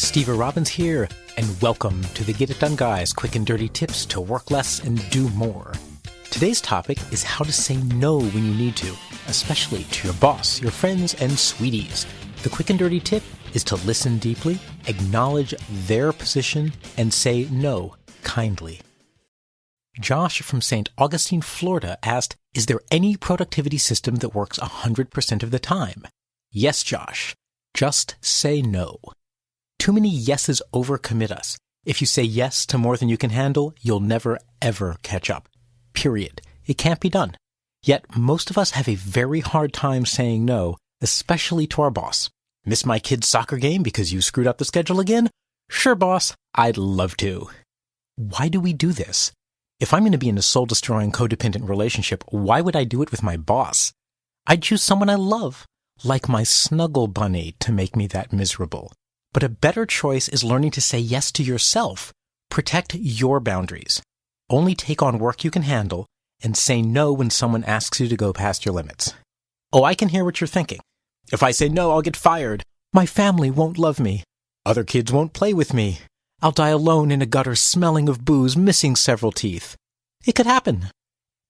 Steve Robbins here, and welcome to the Get It Done Guys quick and dirty tips to work less and do more. Today's topic is how to say no when you need to, especially to your boss, your friends, and sweeties. The quick and dirty tip is to listen deeply, acknowledge their position, and say no kindly. Josh from St. Augustine, Florida asked, is there any productivity system that works 100% of the time? Yes, Josh. Just say no. Too many yeses overcommit us. If you say yes to more than you can handle, you'll never, ever catch up. Period. It can't be done. Yet most of us have a very hard time saying no, especially to our boss. Miss my kid's soccer game because you screwed up the schedule again? Sure, boss. I'd love to. Why do we do this? If I'm going to be in a soul-destroying codependent relationship, why would I do it with my boss? I'd choose someone I love, like my snuggle bunny, to make me that miserable. But a better choice is learning to say yes to yourself. Protect your boundaries. Only take on work you can handle, and say no when someone asks you to go past your limits. Oh, I can hear what you're thinking. If I say no, I'll get fired. My family won't love me. Other kids won't play with me. I'll die alone in a gutter smelling of booze, missing several teeth. It could happen.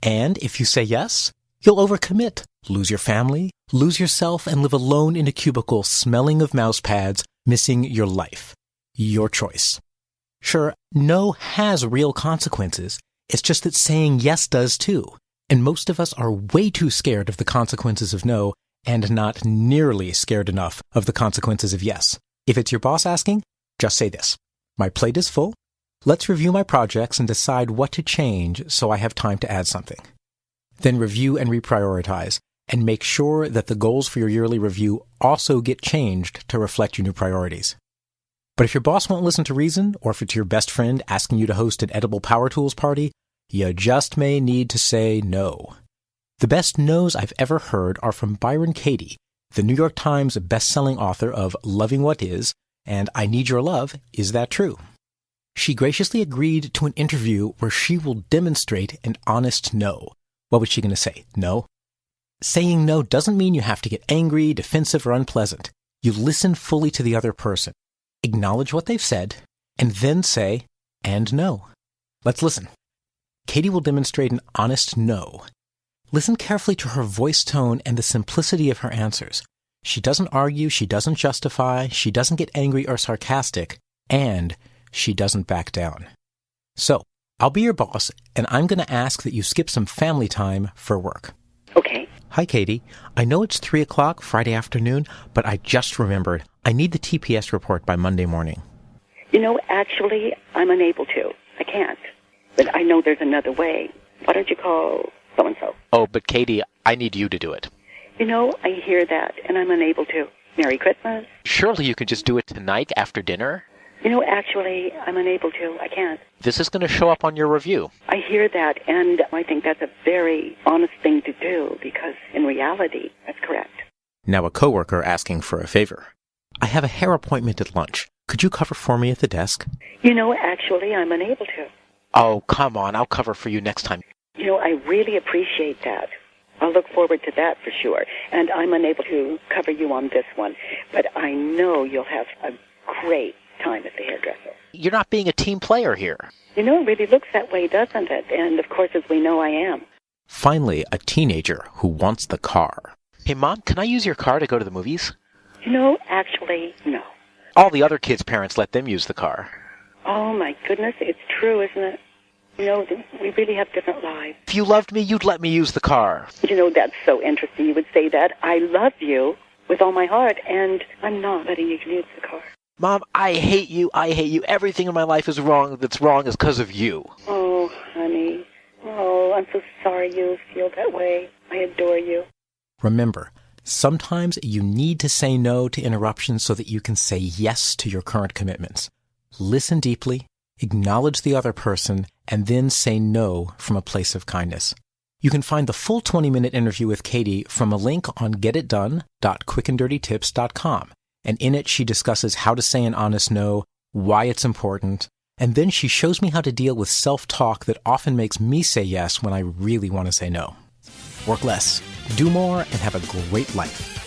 And if you say yes, you'll overcommit, lose your family, lose yourself, and live alone in a cubicle smelling of mouse pads, missing your life. Your choice. Sure, no has real consequences. It's just that saying yes does too. And most of us are way too scared of the consequences of no and not nearly scared enough of the consequences of yes. If it's your boss asking, just say this. My plate is full. Let's review my projects and decide what to change so I have time to add something. Then review and reprioritize, and make sure that the goals for your yearly review also get changed to reflect your new priorities. But if your boss won't listen to reason, or if it's your best friend asking you to host an edible power tools party, you just may need to say no. The best no's I've ever heard are from Byron Katie, the New York Times best-selling author of Loving What Is and I Need Your Love, Is That True? She graciously agreed to an interview where she will demonstrate an honest no. What was she going to say? No? Saying no doesn't mean you have to get angry, defensive, or unpleasant. You listen fully to the other person, acknowledge what they've said, and then say, and no. Let's listen. Katie will demonstrate an honest no. Listen carefully to her voice tone and the simplicity of her answers. She doesn't argue, she doesn't justify, she doesn't get angry or sarcastic, and she doesn't back down. So, I'll be your boss, and I'm going to ask that you skip some family time for work. Okay. Hi, Katie. I know it's 3 o'clock Friday afternoon, but I just remembered. I need the TPS report by Monday morning. Actually, I'm unable to. I can't. But I know there's another way. Why don't you call so-and-so? Oh, but Katie, I need you to do it. I hear that, and I'm unable to. Merry Christmas. Surely you can just do it tonight after dinner? Actually, I'm unable to. I can't. This is going to show up on your review. I hear that, and I think that's a very honest thing to do, because in reality, that's correct. Now a coworker asking for a favor. I have a hair appointment at lunch. Could you cover for me at the desk? Actually, I'm unable to. Oh, come on. I'll cover for you next time. I really appreciate that. I'll look forward to that for sure. And I'm unable to cover you on this one, but I know you'll have a great time at the hairdresser. You're not being a team player here. It really looks that way, doesn't it? And, of course, as we know, I am. Finally, a teenager who wants the car. Hey, Mom, can I use your car to go to the movies? Actually, no. All the other kids' parents let them use the car. Oh, my goodness, it's true, isn't it? We really have different lives. If you loved me, you'd let me use the car. That's so interesting you would say that. I love you with all my heart, and I'm not letting you use the car. Mom, I hate you. I hate you. Everything in my life is wrong that's wrong is because of you. Oh, honey. Oh, I'm so sorry you feel that way. I adore you. Remember, sometimes you need to say no to interruptions so that you can say yes to your current commitments. Listen deeply, acknowledge the other person, and then say no from a place of kindness. You can find the full 20-minute interview with Katie from a link on getitdone.quickanddirtytips.com. And in it, she discusses how to say an honest no, why it's important, and then she shows me how to deal with self-talk that often makes me say yes when I really want to say no. Work less, do more, and have a great life.